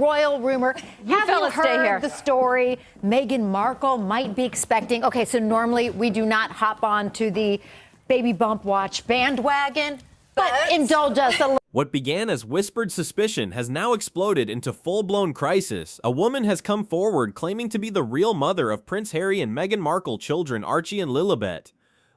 royal rumor. Have you stay here. heard the story Meghan Markle might be expecting? Okay, so normally we do not hop on to the baby bump watch bandwagon, but indulge us a little. What began as whispered suspicion has now exploded into full-blown crisis. A woman has come forward claiming to be the real mother of Prince Harry and Meghan Markle children Archie and Lilibet.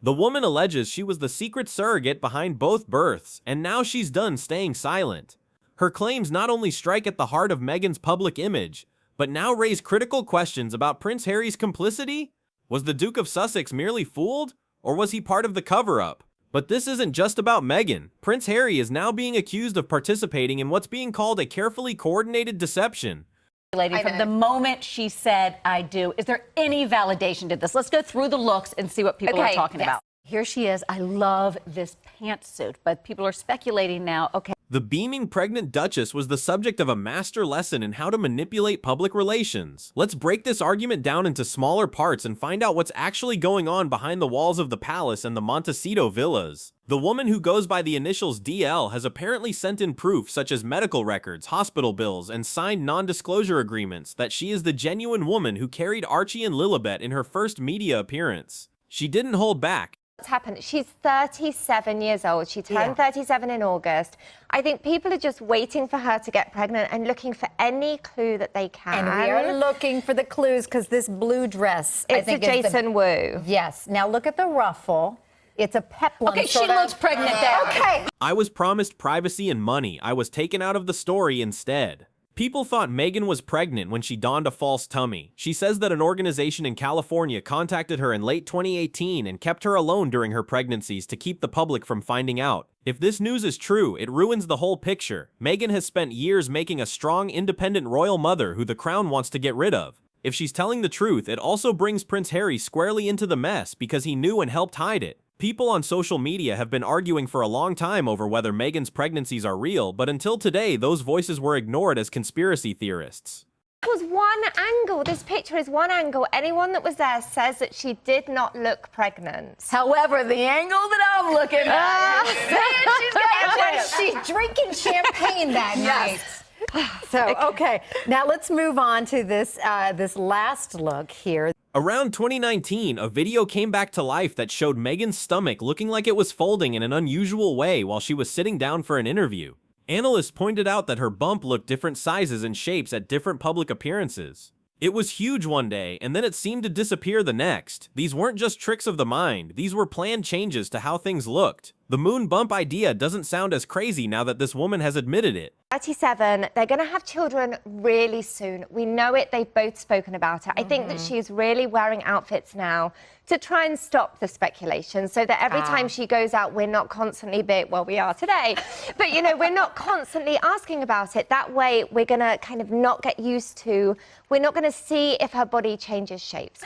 The woman alleges she was the secret surrogate behind both births, and now she's done staying silent. Her claims not only strike at the heart of Meghan's public image, but now raise critical questions about Prince Harry's complicity. Was the Duke of Sussex merely fooled, or was he part of the cover-up? But this isn't just about Meghan. Prince Harry is now being accused of participating in what's being called a carefully coordinated deception. Lady, from the moment she said, I do, is there any validation to this? Let's go through the looks and see what people are talking about. Here she is. I love this pantsuit, but people are speculating now, okay. The beaming pregnant Duchess was the subject of a master lesson in how to manipulate public relations. Let's break this argument down into smaller parts and find out what's actually going on behind the walls of the palace and the Montecito villas. The woman who goes by the initials DL has apparently sent in proof such as medical records, hospital bills, and signed non-disclosure agreements that she is the genuine woman who carried Archie and Lilibet in her first media appearance. She didn't hold back. What's happened? She's 37 years old. She turned 37 in August. I think people are just waiting for her to get pregnant and looking for any clue that they can. And we are looking for the clues because this blue dress, it's a Jason Wu. Yes. Now look at the ruffle. It's a peplum. Okay, she looks pregnant there. Okay. I was promised privacy and money. I was taken out of the story instead. People thought Meghan was pregnant when she donned a false tummy. She says that an organization in California contacted her in late 2018 and kept her alone during her pregnancies to keep the public from finding out. If this news is true, it ruins the whole picture. Meghan has spent years making a strong, independent royal mother who the crown wants to get rid of. If she's telling the truth, it also brings Prince Harry squarely into the mess because he knew and helped hide it. People on social media have been arguing for a long time over whether Meghan's pregnancies are real, but until today, those voices were ignored as conspiracy theorists. It was one angle. This picture is one angle. Anyone that was there says that she did not look pregnant. However, the angle that I'm looking at, she's drinking champagne that night. So, okay, now let's move on to this this last look here. Around 2019, a video came back to life that showed Meghan's stomach looking like it was folding in an unusual way while she was sitting down for an interview. Analysts pointed out that her bump looked different sizes and shapes at different public appearances. It was huge one day, and then it seemed to disappear the next. These weren't just tricks of the mind, these were planned changes to how things looked. The moon bump idea doesn't sound as crazy now that this woman has admitted it. 37, they're going to have children really soon. We know it, they've both spoken about it. I think that she's really wearing outfits now to try and stop the speculation so that every time she goes out, we're not constantly well, we are today, but you know, we're not constantly asking about it. That way, we're going to kind of not get used to, we're not going to see if her body changes shapes.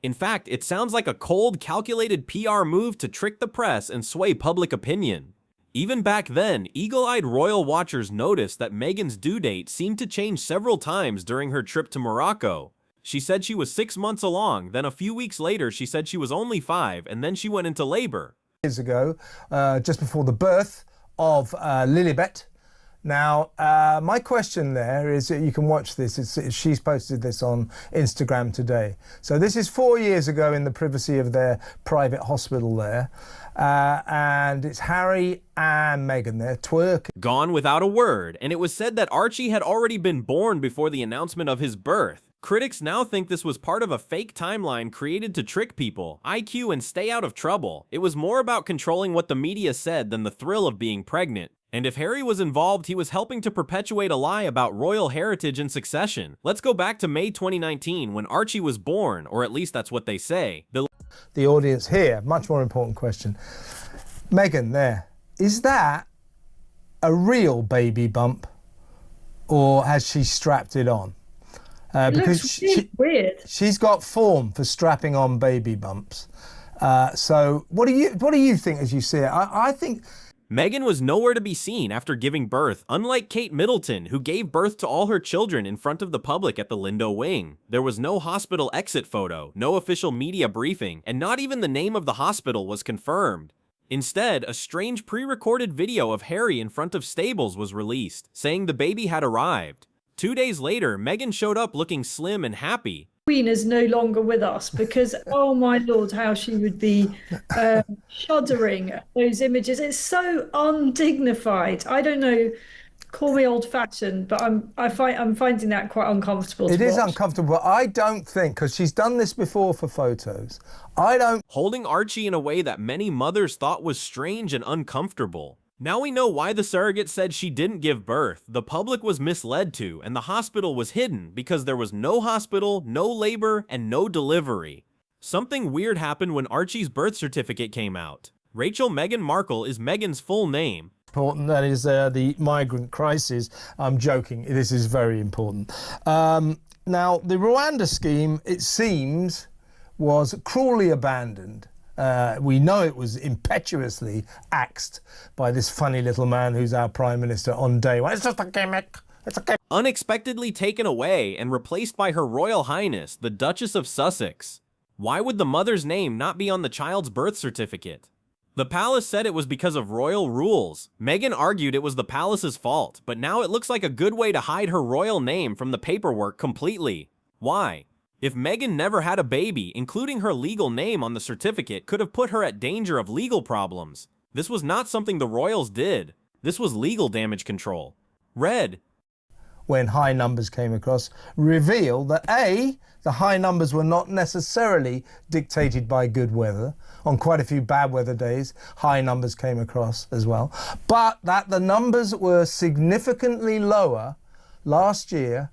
In fact, it sounds like a cold, calculated PR move to trick the press and sway public opinion. Even back then, eagle-eyed royal watchers noticed that Meghan's due date seemed to change several times during her trip to Morocco. She said she was 6 months along, then a few weeks later she said she was only 5, and then she went into labor. Years ago, just before the birth of Lilibet. Now, my question there is, you can watch this, she's posted this on Instagram today. So this is 4 years ago in the privacy of their private hospital there. And it's Harry and Meghan there, twerking. Gone without a word, and it was said that Archie had already been born before the announcement of his birth. Critics now think this was part of a fake timeline created to trick people, IQ, and stay out of trouble. It was more about controlling what the media said than the thrill of being pregnant. And if Harry was involved, he was helping to perpetuate a lie about royal heritage and succession. Let's go back to May 2019 when Archie was born, or at least that's what they say. The audience here, much more important question. Meghan there, is that a real baby bump or has she strapped it on? Because weird. She's got form for strapping on baby bumps. So what do you think as you see it? I think Meghan was nowhere to be seen after giving birth, unlike Kate Middleton, who gave birth to all her children in front of the public at the Lindo wing. There was no hospital exit photo, no official media briefing, and not even the name of the hospital was confirmed. Instead, a strange pre-recorded video of Harry in front of stables was released, saying the baby had arrived. 2 days later, Meghan showed up looking slim and happy. Queen is no longer with us because, oh my Lord, how she would be shuddering at those images. It's so undignified. I don't know, call me old-fashioned, but I'm finding that quite uncomfortable to It is watch. uncomfortable. I don't think, because she's done this before for photos, holding Archie in a way that many mothers thought was strange and uncomfortable. Now we know why the surrogate said she didn't give birth. The public was misled to, and the hospital was hidden because there was no hospital, no labor, and no delivery. Something weird happened when Archie's birth certificate came out. Rachel Meghan Markle is Meghan's full name. important. That is the migrant crisis. I'm joking. This is very important. Now, the Rwanda scheme, it seems, was cruelly abandoned. We know it was impetuously axed by this funny little man who's our Prime Minister on day one. It's just a gimmick. It's a gimmick. Unexpectedly taken away and replaced by Her Royal Highness, the Duchess of Sussex. Why would the mother's name not be on the child's birth certificate? The palace said it was because of royal rules. Meghan argued it was the palace's fault, but now it looks like a good way to hide her royal name from the paperwork completely. Why? If Meghan never had a baby, including her legal name on the certificate could have put her at danger of legal problems. This was not something the royals did. This was legal damage control. Red. When high numbers came across, reveal that A, the high numbers were not necessarily dictated by good weather. On quite a few bad weather days, high numbers came across as well. But that the numbers were significantly lower last year.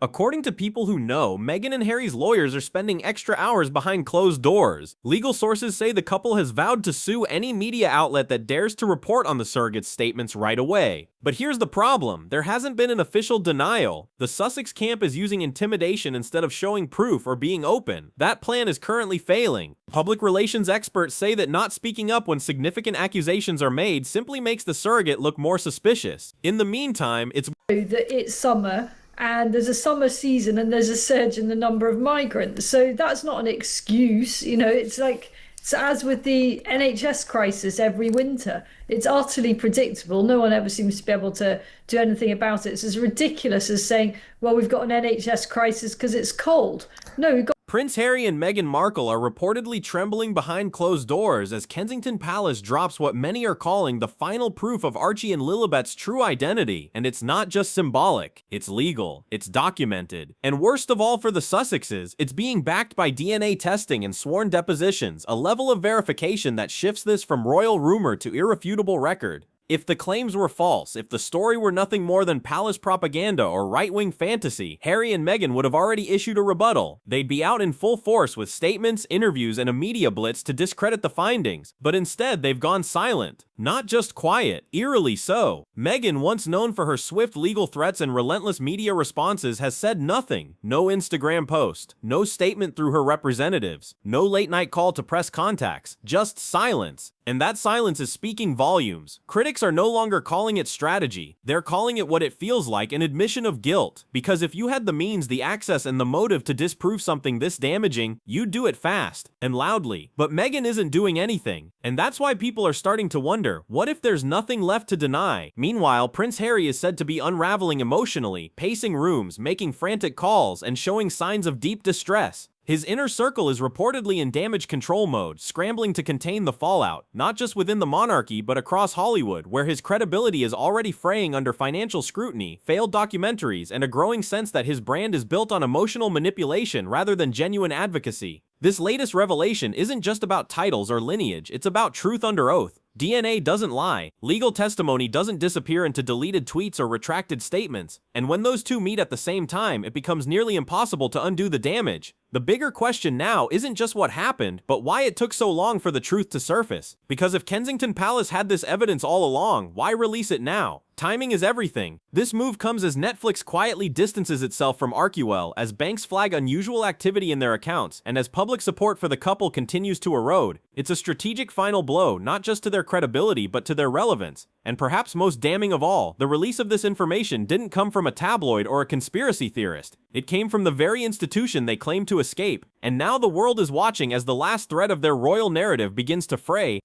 According to people who know, Meghan and Harry's lawyers are spending extra hours behind closed doors. Legal sources say the couple has vowed to sue any media outlet that dares to report on the surrogate's statements right away. But here's the problem. There hasn't been an official denial. The Sussex camp is using intimidation instead of showing proof or being open. That plan is currently failing. Public relations experts say that not speaking up when significant accusations are made simply makes the surrogate look more suspicious. In the meantime, It's summer, and there's a summer season and there's a surge in the number of migrants. So that's not an excuse. You know, it's like, so as with the NHS crisis every winter, it's utterly predictable. No one ever seems to be able to do anything about it. It's as ridiculous as saying, well, we've got an NHS crisis because it's cold. No, we've got Prince Harry and Meghan Markle are reportedly trembling behind closed doors as Kensington Palace drops what many are calling the final proof of Archie and Lilibet's true identity. And it's not just symbolic, it's legal, it's documented. And worst of all for the Sussexes, it's being backed by DNA testing and sworn depositions, a level of verification that shifts this from royal rumor to irrefutable record. If the claims were false, if the story were nothing more than palace propaganda or right-wing fantasy, Harry and Meghan would have already issued a rebuttal. They'd be out in full force with statements, interviews, and a media blitz to discredit the findings. But instead, they've gone silent. Not just quiet, eerily so. Meghan, once known for her swift legal threats and relentless media responses, has said nothing. No Instagram post, no statement through her representatives, no late-night call to press contacts, just silence. And that silence is speaking volumes. Critics are no longer calling it strategy. They're calling it what it feels like, an admission of guilt. Because if you had the means, the access, and the motive to disprove something this damaging, you'd do it fast and loudly. But Meghan isn't doing anything. And that's why people are starting to wonder, what if there's nothing left to deny? Meanwhile, Prince Harry is said to be unraveling emotionally, pacing rooms, making frantic calls, and showing signs of deep distress. His inner circle is reportedly in damage control mode, scrambling to contain the fallout, not just within the monarchy but across Hollywood, where his credibility is already fraying under financial scrutiny, failed documentaries, and a growing sense that his brand is built on emotional manipulation rather than genuine advocacy. This latest revelation isn't just about titles or lineage, it's about truth under oath. DNA doesn't lie, legal testimony doesn't disappear into deleted tweets or retracted statements, and when those two meet at the same time, it becomes nearly impossible to undo the damage. The bigger question now isn't just what happened, but why it took so long for the truth to surface. Because if Kensington Palace had this evidence all along, why release it now? Timing is everything. This move comes as Netflix quietly distances itself from Archewell, as banks flag unusual activity in their accounts, and as public support for the couple continues to erode. It's a strategic final blow, not just to their credibility, but to their relevance. And perhaps most damning of all, the release of this information didn't come from a tabloid or a conspiracy theorist. It came from the very institution they claimed to escape. And now the world is watching as the last thread of their royal narrative begins to fray.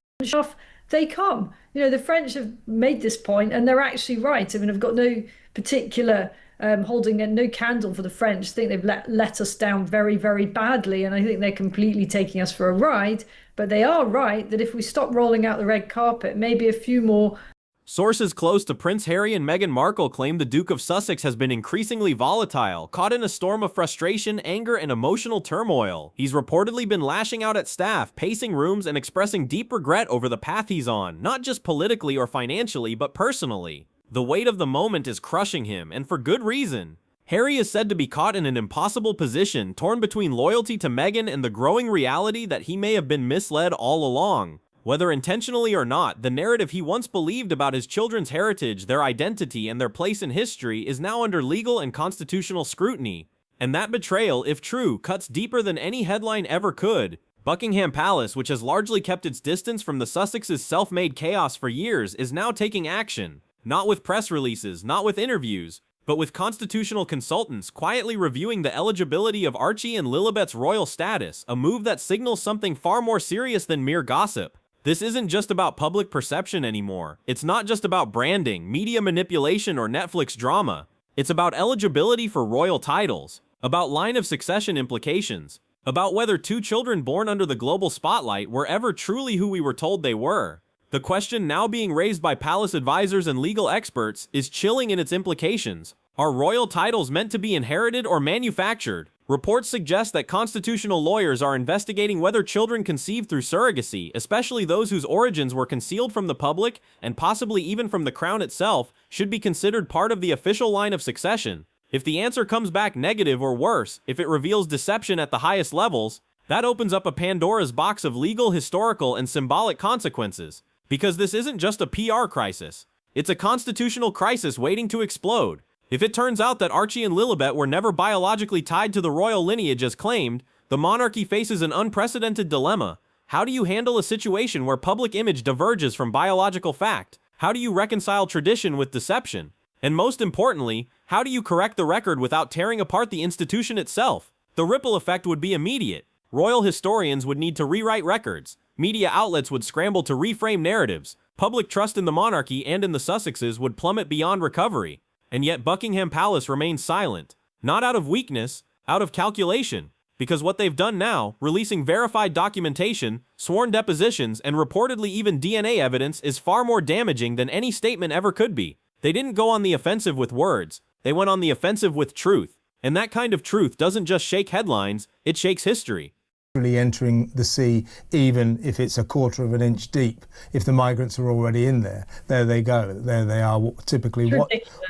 They come. You know, the French have made this point and they're actually right. I mean, I've got no particular holding no candle for the French. I think they've let us down very, very badly, and I think they're completely taking us for a ride. But they are right that if we stop rolling out the red carpet, maybe a few more. Sources close to Prince Harry and Meghan Markle claim the Duke of Sussex has been increasingly volatile, caught in a storm of frustration, anger, and emotional turmoil. He's reportedly been lashing out at staff, pacing rooms, and expressing deep regret over the path he's on, not just politically or financially, but personally. The weight of the moment is crushing him, and for good reason. Harry is said to be caught in an impossible position, torn between loyalty to Meghan and the growing reality that he may have been misled all along. Whether intentionally or not, the narrative he once believed about his children's heritage, their identity, and their place in history is now under legal and constitutional scrutiny. And that betrayal, if true, cuts deeper than any headline ever could. Buckingham Palace, which has largely kept its distance from the Sussexes' self-made chaos for years, is now taking action. Not with press releases, not with interviews, but with constitutional consultants quietly reviewing the eligibility of Archie and Lilibet's royal status, a move that signals something far more serious than mere gossip. This isn't just about public perception anymore. It's not just about branding, media manipulation, or Netflix drama. It's about eligibility for royal titles, about line of succession implications, about whether two children born under the global spotlight were ever truly who we were told they were. The question now being raised by palace advisors and legal experts is chilling in its implications. Are royal titles meant to be inherited or manufactured? Reports suggest that constitutional lawyers are investigating whether children conceived through surrogacy, especially those whose origins were concealed from the public and possibly even from the crown itself, should be considered part of the official line of succession. If the answer comes back negative or worse, if it reveals deception at the highest levels, that opens up a Pandora's box of legal, historical, and symbolic consequences. Because this isn't just a PR crisis. It's a constitutional crisis waiting to explode. If it turns out that Archie and Lilibet were never biologically tied to the royal lineage as claimed, the monarchy faces an unprecedented dilemma. How do you handle a situation where public image diverges from biological fact? How do you reconcile tradition with deception? And most importantly, how do you correct the record without tearing apart the institution itself? The ripple effect would be immediate. Royal historians would need to rewrite records. Media outlets would scramble to reframe narratives. Public trust in the monarchy and in the Sussexes would plummet beyond recovery. And yet Buckingham Palace remains silent. Not out of weakness, out of calculation. Because what they've done now, releasing verified documentation, sworn depositions, and reportedly even DNA evidence, is far more damaging than any statement ever could be. They didn't go on the offensive with words. They went on the offensive with truth. And that kind of truth doesn't just shake headlines, it shakes history. Entering the sea, even if it's a quarter of an inch deep, if the migrants are already in there. There they go. There they are, typically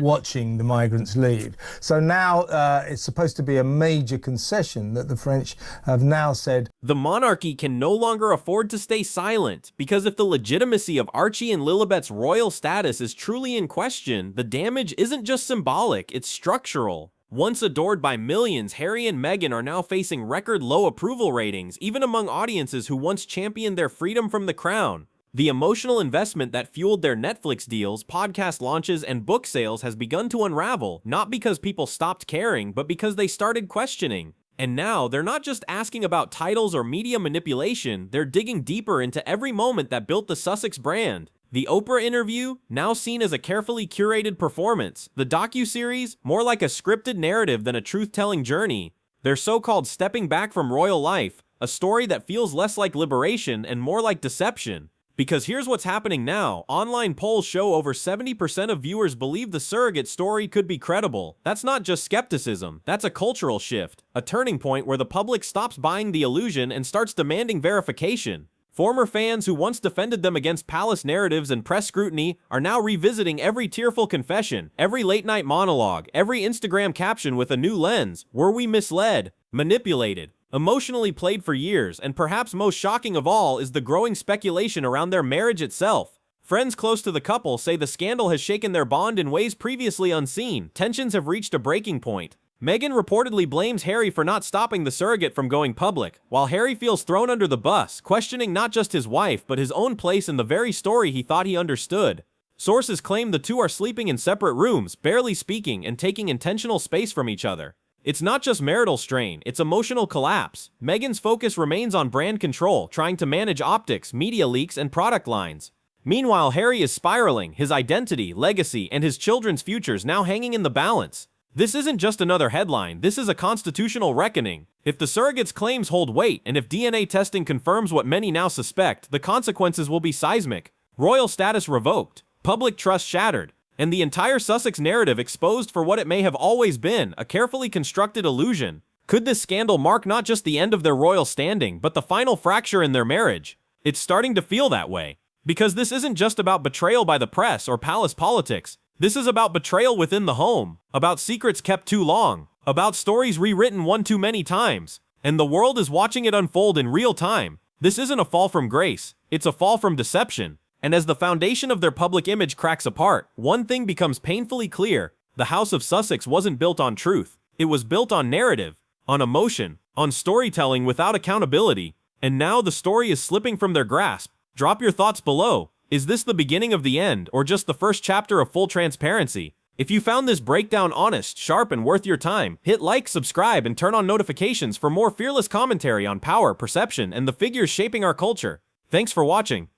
watching the migrants leave. So now it's supposed to be a major concession that the French have now said. The monarchy can no longer afford to stay silent, because if the legitimacy of Archie and Lilibet's royal status is truly in question, the damage isn't just symbolic, it's structural. Once adored by millions, Harry and Meghan are now facing record-low approval ratings, even among audiences who once championed their freedom from the crown. The emotional investment that fueled their Netflix deals, podcast launches, and book sales has begun to unravel, not because people stopped caring, but because they started questioning. And now, they're not just asking about titles or media manipulation, they're digging deeper into every moment that built the Sussex brand. The Oprah interview, now seen as a carefully curated performance. The docuseries, more like a scripted narrative than a truth-telling journey. Their so-called stepping back from royal life, a story that feels less like liberation and more like deception. Because here's what's happening now. Online polls show over 70% of viewers believe the surrogate story could be credible. That's not just skepticism, that's a cultural shift. A turning point where the public stops buying the illusion and starts demanding verification. Former fans who once defended them against palace narratives and press scrutiny are now revisiting every tearful confession, every late-night monologue, every Instagram caption with a new lens. Were we misled? Manipulated? Emotionally played for years, and perhaps most shocking of all is the growing speculation around their marriage itself. Friends close to the couple say the scandal has shaken their bond in ways previously unseen. Tensions have reached a breaking point. Meghan reportedly blames Harry for not stopping the surrogate from going public, while Harry feels thrown under the bus, questioning not just his wife, but his own place in the very story he thought he understood. Sources claim the two are sleeping in separate rooms, barely speaking, and taking intentional space from each other. It's not just marital strain, it's emotional collapse. Meghan's focus remains on brand control, trying to manage optics, media leaks, and product lines. Meanwhile, Harry is spiraling, his identity, legacy, and his children's futures now hanging in the balance. This isn't just another headline, this is a constitutional reckoning. If the surrogate's claims hold weight, and if DNA testing confirms what many now suspect, the consequences will be seismic. Royal status revoked, public trust shattered, and the entire Sussex narrative exposed for what it may have always been, a carefully constructed illusion. Could this scandal mark not just the end of their royal standing, but the final fracture in their marriage? It's starting to feel that way. Because this isn't just about betrayal by the press or palace politics. This is about betrayal within the home, about secrets kept too long, about stories rewritten one too many times. And the world is watching it unfold in real time. This isn't a fall from grace, it's a fall from deception. And as the foundation of their public image cracks apart, one thing becomes painfully clear. The House of Sussex wasn't built on truth. It was built on narrative, on emotion, on storytelling without accountability. And now the story is slipping from their grasp. Drop your thoughts below. Is this the beginning of the end, or just the first chapter of full transparency? If you found this breakdown honest, sharp, and worth your time, hit like, subscribe, and turn on notifications for more fearless commentary on power, perception, and the figures shaping our culture. Thanks for watching.